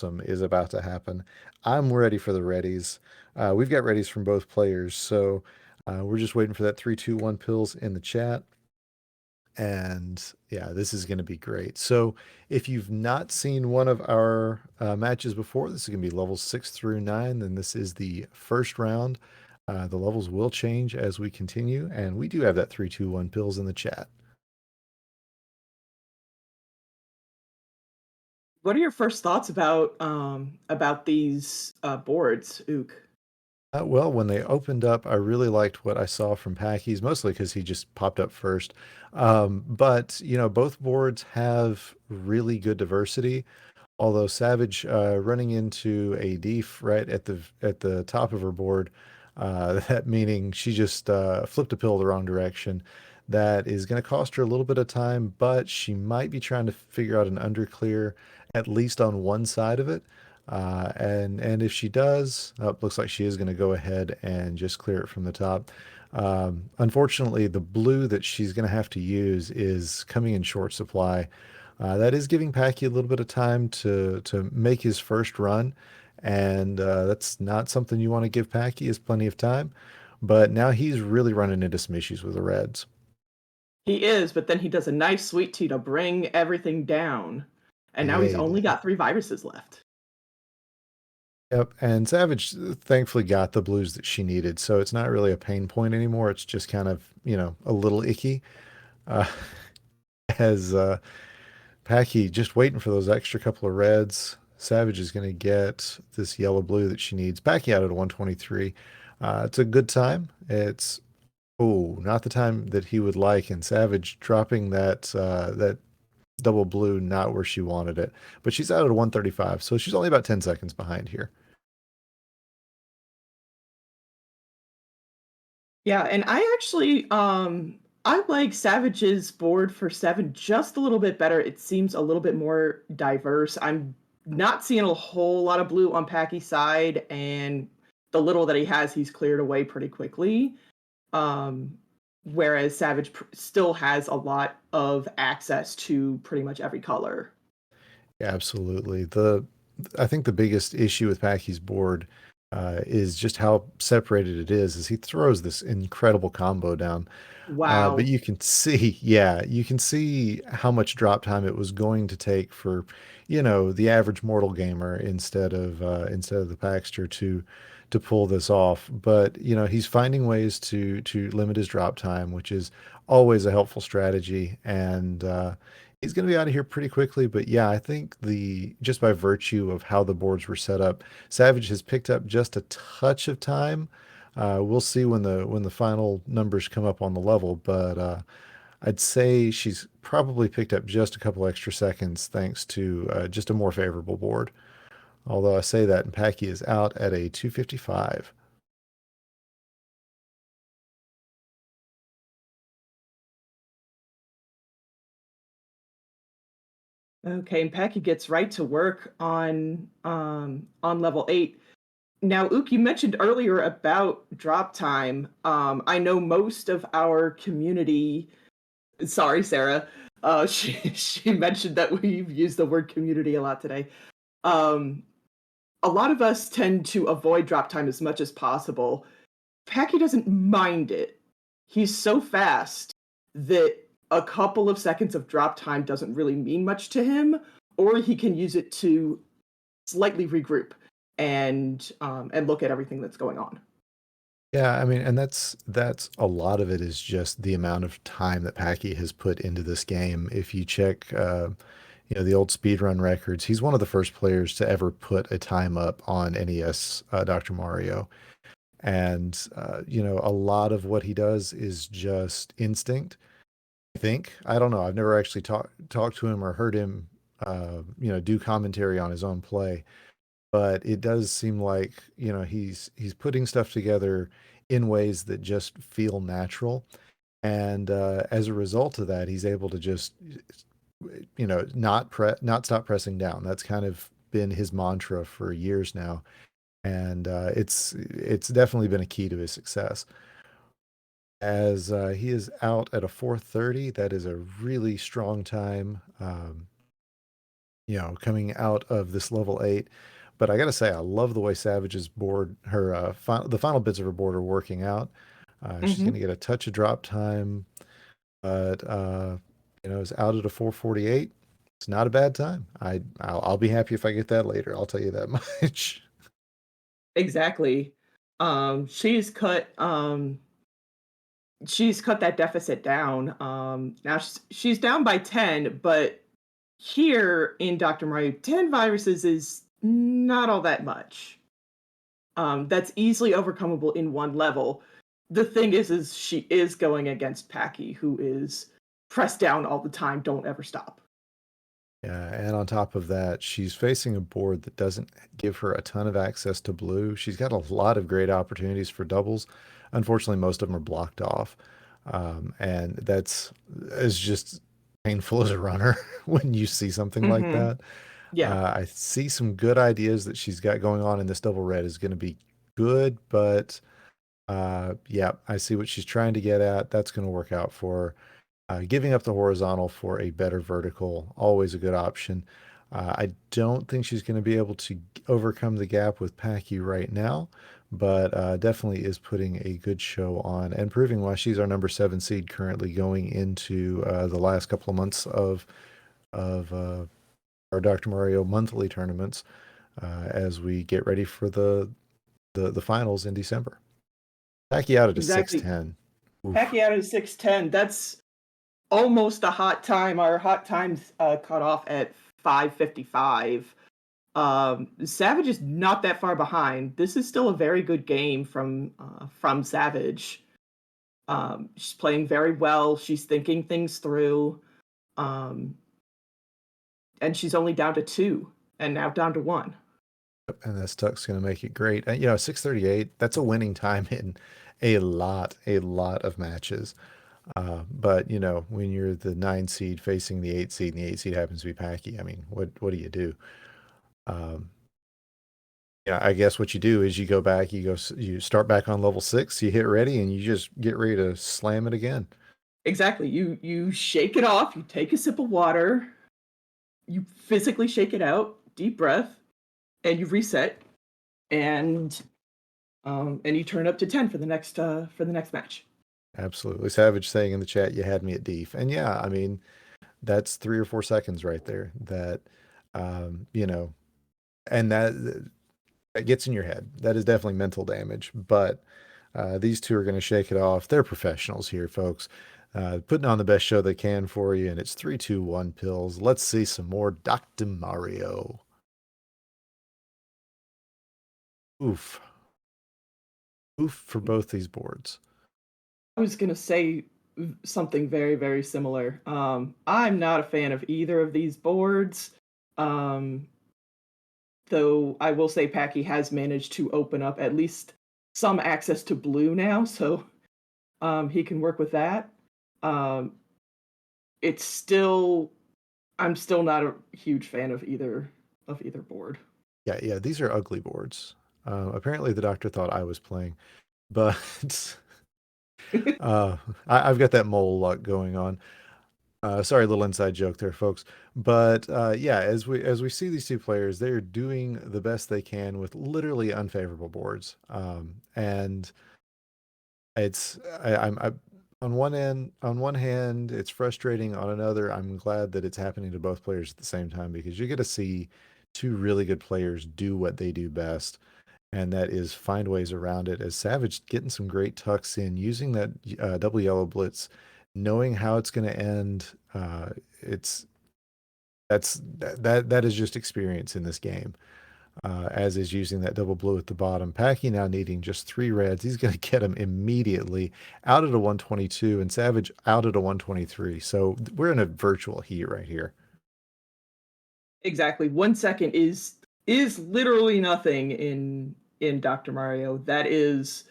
Some is about to happen. I'm ready for the readies. We've got readies from both players, so we're just waiting for that 3, 2, 1 pills in the chat. And yeah, this is going to be great. So if you've not seen one of our matches before, this is going to be levels 6 through 9. Then this is the first round. The levels will change as we continue, and we do have that 3, 2, 1 pills in the chat. What are your first thoughts about these boards, Ook? Well, when they opened up, I really liked what I saw from Packies, mostly because he just popped up first. But both boards have really good diversity. Although Savage running into a Deef right at the top of her board, that meaning she just flipped a pill the wrong direction. That is going to cost her a little bit of time, but she might be trying to figure out an underclear at least on one side of it. And if she does, it looks like she is going to go ahead and just clear it from the top. Unfortunately, the blue that she's going to have to use is coming in short supply. That is giving Packy a little bit of time to make his first run, and that's not something you want to give Packy is plenty of time. But now he's really running into some issues with the Reds. He is, but then he does a nice sweet tea to bring everything down. And now he's Yeah, he only did. got 3 viruses left. Yep, and Savage thankfully got the blues that she needed, so it's not really a pain point anymore. It's just kind of, a little icky. Uh, as Packy just waiting for those extra couple of reds. Savage is going to get this yellow blue that she needs. Packy out at 123. It's a good time. It's not the time that he would like, and Savage dropping that double blue not where she wanted it. But she's out at 135, so she's only about 10 seconds behind here. Yeah, and I actually I like Savage's board for 7 just a little bit better. It seems a little bit more diverse. I'm not seeing a whole lot of blue on Packy's side, and the little that he has, he's cleared away pretty quickly. Um, Whereas Savage still has a lot of access to pretty much every color. Yeah, absolutely. I think the biggest issue with Packy's board is just how separated it is. As he throws this incredible combo down. But Wow. you can see, yeah, you can see how much drop time it was going to take for, the average mortal gamer instead of the Paxter to pull this off. But he's finding ways to limit his drop time, which is always a helpful strategy. And he's going to be out of here pretty quickly. But yeah, I think the just by virtue of how the boards were set up, Savage has picked up just a touch of time. We'll see when the final numbers come up on the level, but I'd say she's probably picked up just a couple extra seconds thanks to just a more favorable board. Although I say that, and Packy is out at a 255. Okay, and Packy gets right to work on level 8. Now, Ook, you mentioned earlier about drop time. I know most of our community. Sorry, Sarah. She mentioned that we've used the word community a lot today. Um, a lot of us tend to avoid drop time as much as possible. Packy doesn't mind it. He's so fast that a couple of seconds of drop time doesn't really mean much to him, or he can use it to slightly regroup and look at everything that's going on. Yeah, I mean, and that's a lot of it is just the amount of time that Packy has put into this game. If you check, the old speedrun records, he's one of the first players to ever put a time up on NES Dr. Mario. And a lot of what he does is just instinct. I think. I don't know. I've never actually talked to him or heard him do commentary on his own play, but it does seem like, he's putting stuff together in ways that just feel natural. And as a result of that, he's able to just not stop pressing down. That's kind of been his mantra for years now, and it's definitely been a key to his success. As he is out at a 4:30, that is a really strong time. coming out of this level 8. But I gotta say, I love the way Savage's board, the final bits of her board are working out. She's Hmm. gonna get a touch of drop time, but is out at a 448. It's not a bad time. I'll be happy if I get that later. I'll tell you that much. Exactly. She's cut that deficit down. Now she's down by 10, but here in Dr. Mario, 10 viruses is not all that much. That's easily overcomable in one level. The thing is she is going against Packie, who is pressed down all the time, don't ever stop. Yeah, and on top of that, she's facing a board that doesn't give her a ton of access to blue. She's got a lot of great opportunities for doubles. Unfortunately, most of them are blocked off. And that's is just painful as a runner when you see something like Hmm. that. Yeah, I see some good ideas that she's got going on, and this double red is going to be good, but yeah, I see what she's trying to get at. That's going to work out for her. Giving up the horizontal for a better vertical, always a good option. I don't think she's going to be able to overcome the gap with Packie right now, but definitely is putting a good show on and proving why she's our number 7 seed currently going into the last couple of months of our Dr. Mario monthly tournaments as we get ready for the finals in December. Packie out at a exactly. 610. Oof. Packie out of 610. That's almost a hot time. Our hot times cut off at 5:55. Savage is not that far behind. This is still a very good game from Savage. She's playing very well. She's thinking things through. Um, and she's only down to two, and now down to one. And this tuck's going to make it great. 638, that's a winning time in a lot of matches. But, when you're the 9 seed facing the 8 seed and the 8 seed happens to be Packie, I mean, what do you do? Um, yeah, I guess what you do is you go back, you start back on level 6, you hit ready, and you just get ready to slam it again. Exactly. You shake it off. You take a sip of water. You physically shake it out. Deep breath, and you reset. And you turn it up to 10 for the next match. Absolutely. Savage saying in the chat, you had me at Deef. And yeah, I mean, that's 3 or 4 seconds right there that, um, you know, and that gets in your head. That is definitely mental damage. But these two are going to shake it off. They're professionals here, folks. Putting on the best show they can for you, and it's 3, 2, 1 pills. Let's see some more Dr. Mario. Oof. Oof for both these boards. I was gonna say something very, very similar. I'm not a fan of either of these boards. Um, though I will say Packie has managed to open up at least some access to blue now, so he can work with that. Um, it's still I'm still not a huge fan of either board. Yeah, yeah, these are ugly boards. Apparently, the doctor thought I was playing, but uh, I've got that mole luck going on. Sorry, little inside joke there, folks. But yeah, as we see these two players, they're doing the best they can with literally unfavorable boards. And I'm on one hand, it's frustrating. On another, I'm glad that it's happening to both players at the same time because you get to see two really good players do what they do best, and that is find ways around it. As Savage getting some great tucks in, using that double yellow blitz, knowing how it's going to end. It's that is just experience in this game. As is using that double blue at the bottom. Packie now needing just 3 reds. He's going to get him immediately out at a 122 and Savage out at a 123. So we're in a virtual heat right here. Exactly. 1 second is literally nothing in Dr. Mario. That is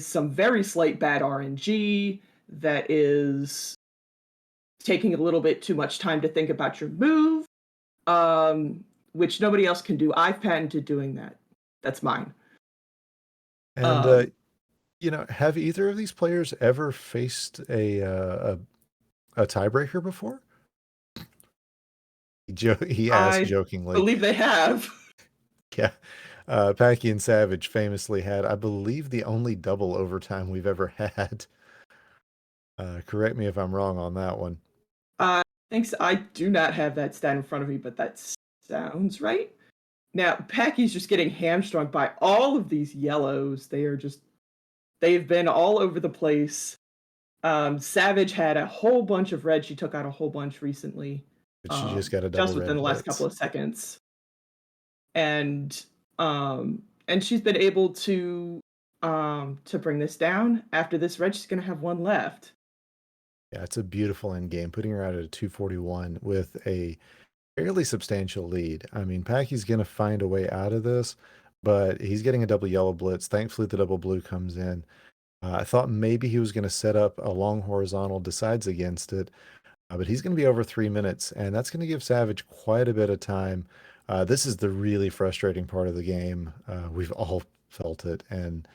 some very slight bad RNG. That is taking a little bit too much time to think about your move, which nobody else can do. I've patented doing that. That's mine. And Um, have either of these players ever faced a tiebreaker before? He asked I jokingly. believe they have. Yeah. Packie and Savage famously had, I believe, the only double overtime we've ever had. Correct me if I'm wrong on that one. I think so. I do not have that stat in front of me, but that sounds right. Now, Packy's just getting hamstrung by all of these yellows. They've been all over the place. Savage had a whole bunch of red. She took out a whole bunch recently, But she just got a double just within red the last couple blitz. of seconds. And and she's been able to bring this down. After this red, she's gonna have one left. Yeah, it's a beautiful end game, putting her out at a 241 with a fairly substantial lead. I mean, Packie's going to find a way out of this, but he's getting a double yellow blitz. Thankfully, the double blue comes in. I thought maybe he was going to set up a long horizontal, decides against it, but he's going to be over 3 minutes, and that's going to give Savage quite a bit of time. This is the really frustrating part of the game. We've all felt it, and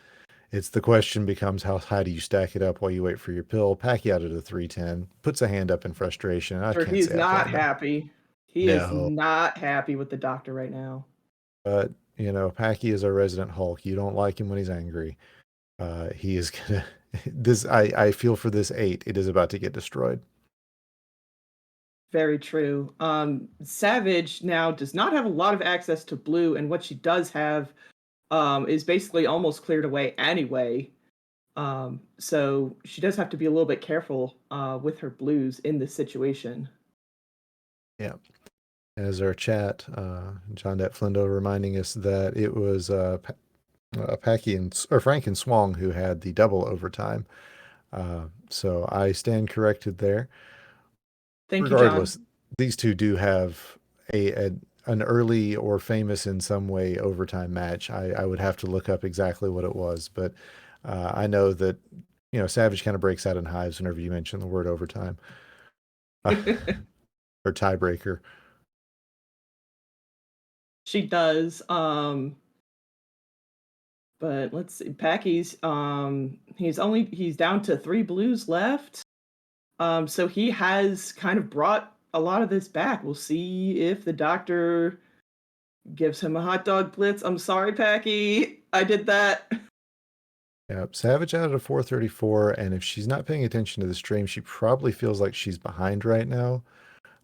the question becomes how high do you stack it up while you wait for your pill? Pacquiao out at a 310, puts a hand up in frustration. I Sure, he can't is say I not blame him. happy. He is No, not happy with the doctor right now. but Pacquiao is our resident Hulk. You don't like him when he's angry. He is gonna this I feel for this 8. It is about to get destroyed. Very true. Savage now does not have a lot of access to blue, and what she does have is basically almost cleared away anyway. So she does have to be a little bit careful with her blues in this situation. Yeah. As our chat, John Det Flindo reminding us that it was Pacquiao or Frank and Swong who had the double overtime. So I stand corrected there. Thank you, John. Regardless, these two do have an early or famous in some way overtime match. I would have to look up exactly what it was, but I know that Savage kind of breaks out in hives whenever you mention the word overtime or tiebreaker. She does. But let's see. Packy's he's down to 3 blues left. So he has kind of brought a lot of this back. We'll see if the doctor gives him a hot dog blitz. I'm sorry, Packy. I did that. Yeah, Savage out at a 434, and if she's not paying attention to the stream, she probably feels like she's behind right now.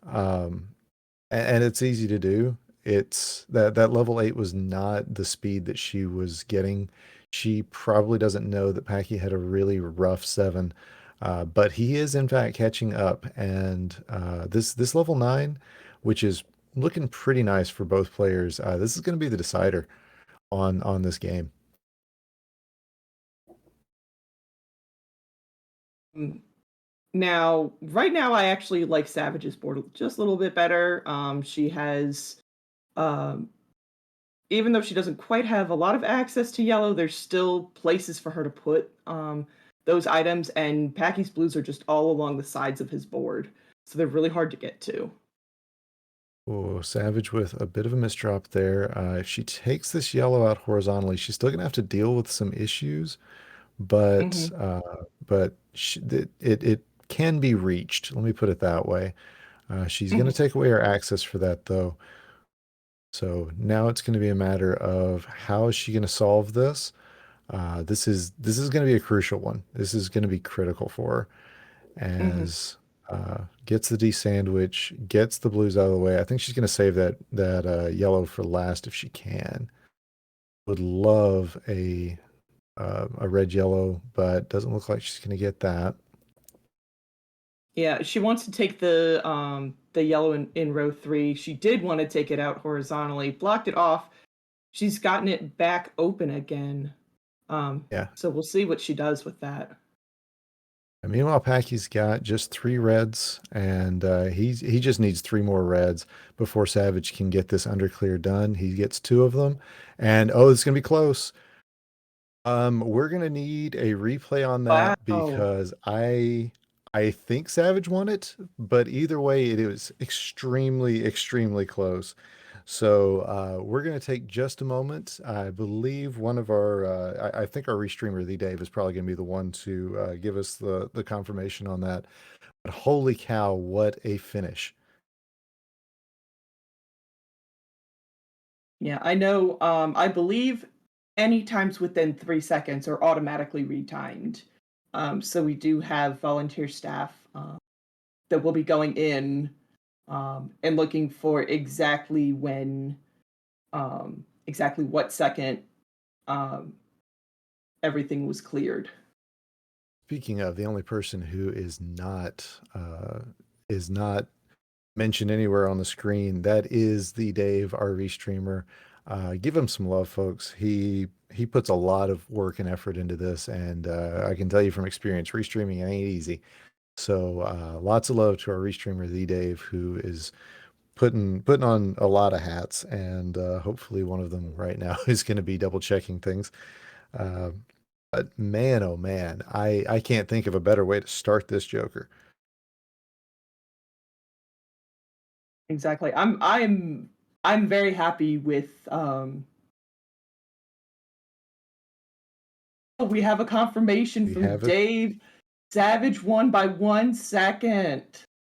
Um, and it's easy to do. It's that level 8 was not the speed that she was getting. She probably doesn't know that Pacquiao had a really rough 7, but he is in fact catching up. And this level 9, which is looking pretty nice for both players, this is going to be the decider on this game. Mm, Now, right now, I actually like Savage's board just a little bit better. She has, um, even though she doesn't quite have a lot of access to yellow, there's still places for her to put those items, and Packy's blues are just all along the sides of his board, so they're really hard to get to. Oh, Savage with a bit of a misdrop there. If she takes this yellow out horizontally, she's still gonna have to deal with some issues, but Hmm. it can be reached. Let me put it that way. She's gonna Hmm. take away her access for that though. So now it's gonna be a matter of how is she gonna solve this? This is gonna be a crucial one. This is gonna be critical for her Hmm. as gets the D sandwich, gets the blues out of the way. I think she's going to save that yellow for last if she can. Would love a red yellow, but doesn't look like she's going to get that. Yeah, she wants to take the yellow in row 3. She did want to take it out horizontally, blocked it off. She's gotten it back open again. Yeah. So we'll see what she does with that. And meanwhile, Packy's got just 3 reds, and he just needs 3 more reds before Savage can get this underclear done. He gets 2 of them, and oh, it's gonna be close. We're gonna need a replay on that Wow. because I think Savage won it, but either way, it was extremely, extremely close. So we're gonna take just a moment. I believe one of our I think our restreamer, the Dave, is probably gonna be the one to give us the confirmation on that. But holy cow, what a finish. Yeah, I know. I believe any times within 3 seconds are automatically retimed. So we do have volunteer staff that will be going in and looking for exactly when, exactly what second um, everything was cleared. Speaking of, the only person who is not mentioned anywhere on the screen, that is the Dave RV streamer. Give him some love, folks. He puts a lot of work and effort into this, and I can tell you from experience, restreaming it ain't easy. So lots of love to our restreamer, the Dave, who is putting on a lot of hats, and hopefully one of them right now is going to be double checking things. Uh, but man, oh man, I can't think of a better way to start this Joker. Exactly. I'm very happy with. Oh, we have a confirmation We from have it. Dave. Savage won by 1 second.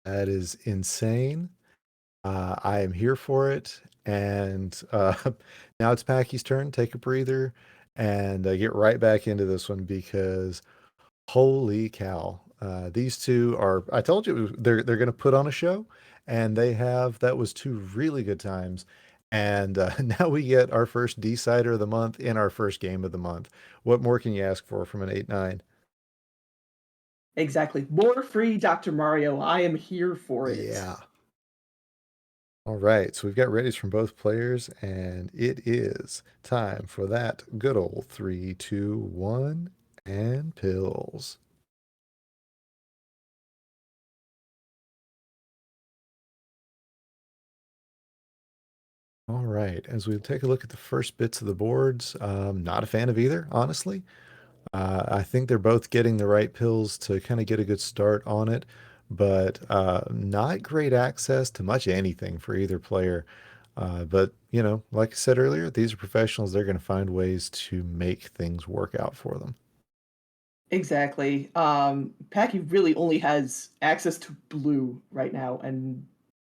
That is insane. I am here for it. And now it's Packy's turn. Take a breather and get right back into this one because holy cow. These two are, I told you, they're going to put on a show, and they have. That was two really good times. And now we get our first decider of the month in our first game of the month. What more can you ask for from an 8-9? Exactly. More free Dr. Mario. I am here for it. Yeah. All right, so we've got readies from both players, and it is time for that good old 3, 2, 1, and pills. All right, as we take a look at the first bits of the boards, not a fan of either, honestly. I think they're both getting the right pills to kind of get a good start on it, but not great access to much anything for either player. But, like I said earlier, these are professionals. They're going to find ways to make things work out for them. Exactly. Packy really only has access to blue right now, and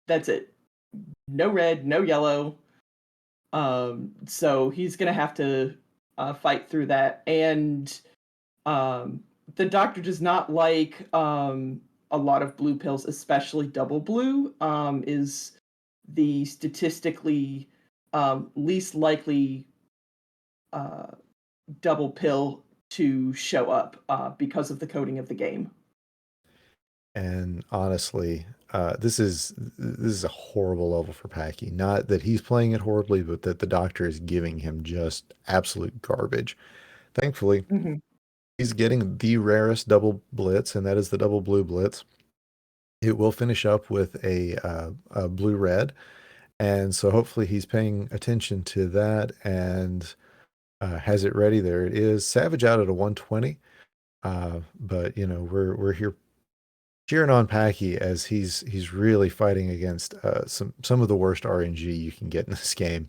that's it. No red, no yellow. So he's gonna have to fight through that. And um, the doctor does not like a lot of blue pills, especially double blue. Is the statistically least likely uh, double pill to show up because of the coding of the game. And honestly, this is a horrible level for Packy. Not that he's playing it horribly, but that the doctor is giving him just absolute garbage. Thankfully, Mhm. he's getting the rarest double blitz, and that is the double blue blitz. It will finish up with a blue red, and so hopefully he's paying attention to that and has it ready. There it is. Savage out at a 120. But we're here cheering on Packy as he's really fighting against some of the worst RNG you can get in this game.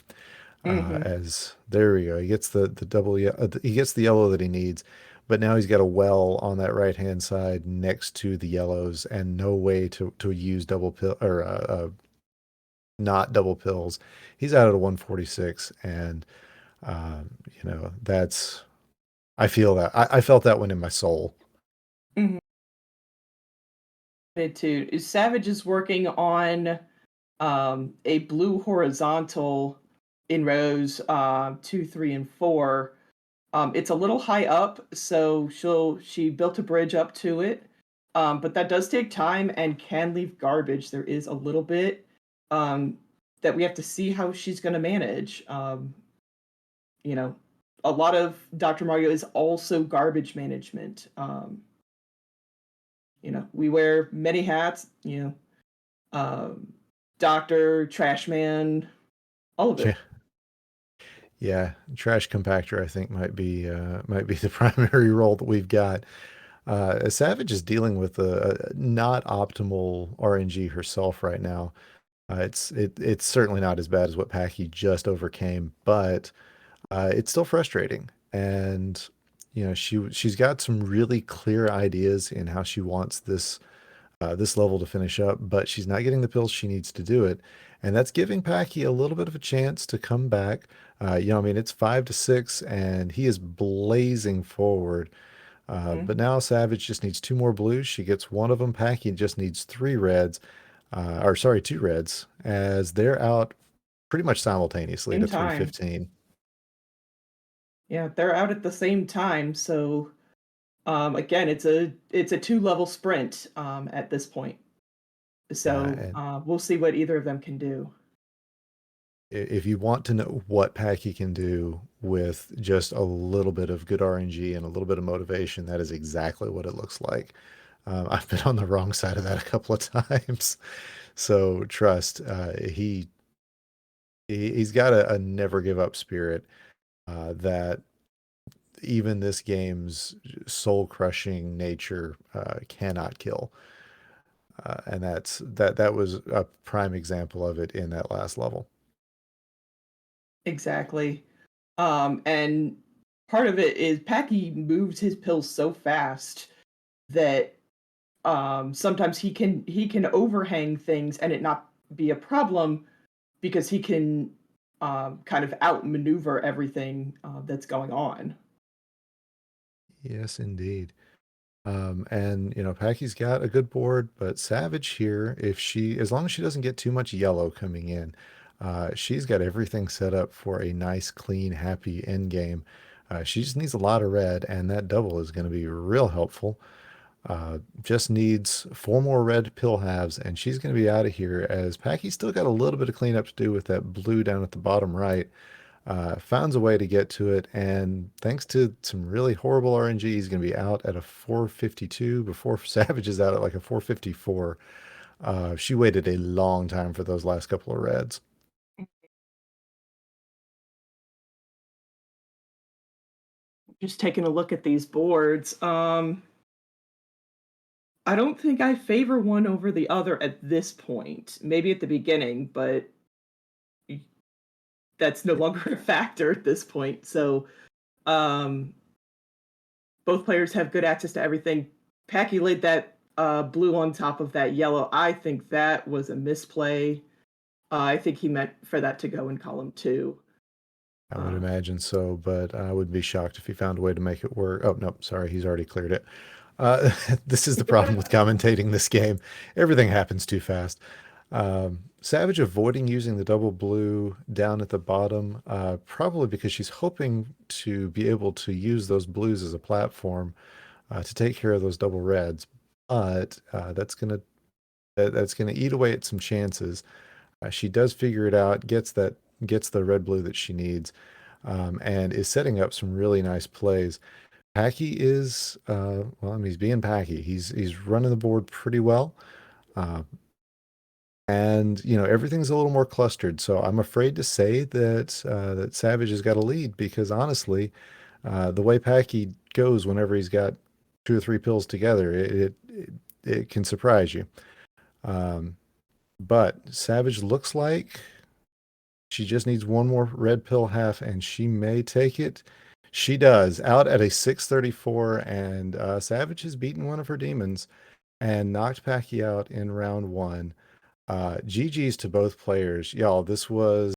Mhm. As there we go, he gets the double he gets the yellow that he needs, but now he's got a well on that right hand side next to the yellows and no way to use double pill or not double pills. He's out at a 146, and that's I feel that I felt that one in my soul. Mhm. It too. Savage is working on a blue horizontal in rows 2, 3, and 4. It's a little high up, so she built a bridge up to it. But that does take time and can leave garbage. There is a little bit um, that we have to see how she's going to manage. You know, a lot of Dr. Mario is also garbage management. We wear many hats. Um, doctor, trash man, all of Yeah, it. yeah. Trash compactor, I think, might be the primary role that we've got. Savage is dealing with a not optimal RNG herself right now. It's certainly not as bad as what Packy just overcame, but it's still frustrating. And she's got some really clear ideas in how she wants this this level to finish up, but she's not getting the pills she needs to do it. And that's giving Packy a little bit of a chance to come back. I mean, it's 5-6, and he is blazing forward. Mhm. But now Savage just needs two more blues. She gets one of them. Packy just needs three reds, or sorry, two reds, as they're out pretty much simultaneously Same to time. 315. Yeah, they're out at the same time, so again, it's a two-level sprint at this point. Yeah, So and we'll see what either of them can do. if you want to know what Packy can do with just a little bit of good RNG and a little bit of motivation, that is exactly what it looks like. I've been on the wrong side of that a couple of times. So trust, he's got a never give up spirit that even this game's soul crushing nature cannot kill. And that was a prime example of it in that last level. Exactly. And part of it is Packy moves his pills so fast that sometimes he can overhang things and it not be a problem because he can kind of outmaneuver everything that's going on. Yes, indeed. And Packy's got a good board, but Savage here, as long as she doesn't get too much yellow coming in, she's got everything set up for a nice, clean, happy end game. She just needs a lot of red, and that double is going to be real helpful. Just needs four more red pill halves, and she's going to be out of here as Packy's still got a little bit of cleanup to do with that blue down at the bottom right. Finds a way to get to it, and thanks to some really horrible RNG, he's going to be out at a 452 before Savage is out at like a 454. She waited a long time for those last couple of reds. Just taking a look at these boards. I don't think I favor one over the other at this point. Maybe at the beginning, but that's no longer a factor at this point. So um, both players have good access to everything. Packy laid that blue on top of that yellow. I think that was a misplay. I think he meant for that to go in column two. I would Uh, imagine so, but I wouldn't be shocked if he found a way to make it work. Oh, no, sorry, he's already cleared it. This is the problem with commentating this game. Everything happens too fast. Savage avoiding using the double blue down at the bottom, probably because she's hoping to be able to use those blues as a platform to take care of those double reds. But that's gonna eat away at some chances. She does figure it out, gets the red blue that she needs, and is setting up some really nice plays. Packy is well, I mean, he's being Packy. He's running the board pretty well. Uh, and everything's a little more clustered. So I'm afraid to say that Savage has got a lead because honestly, the way Packy goes whenever he's got two or three pills together, it can surprise you. Um, but Savage looks like she just needs one more red pill half, and she may take it. She does, out at a 634, and Savage has beaten one of her demons and knocked Packy out in round one. GG's to both players. Y'all, this was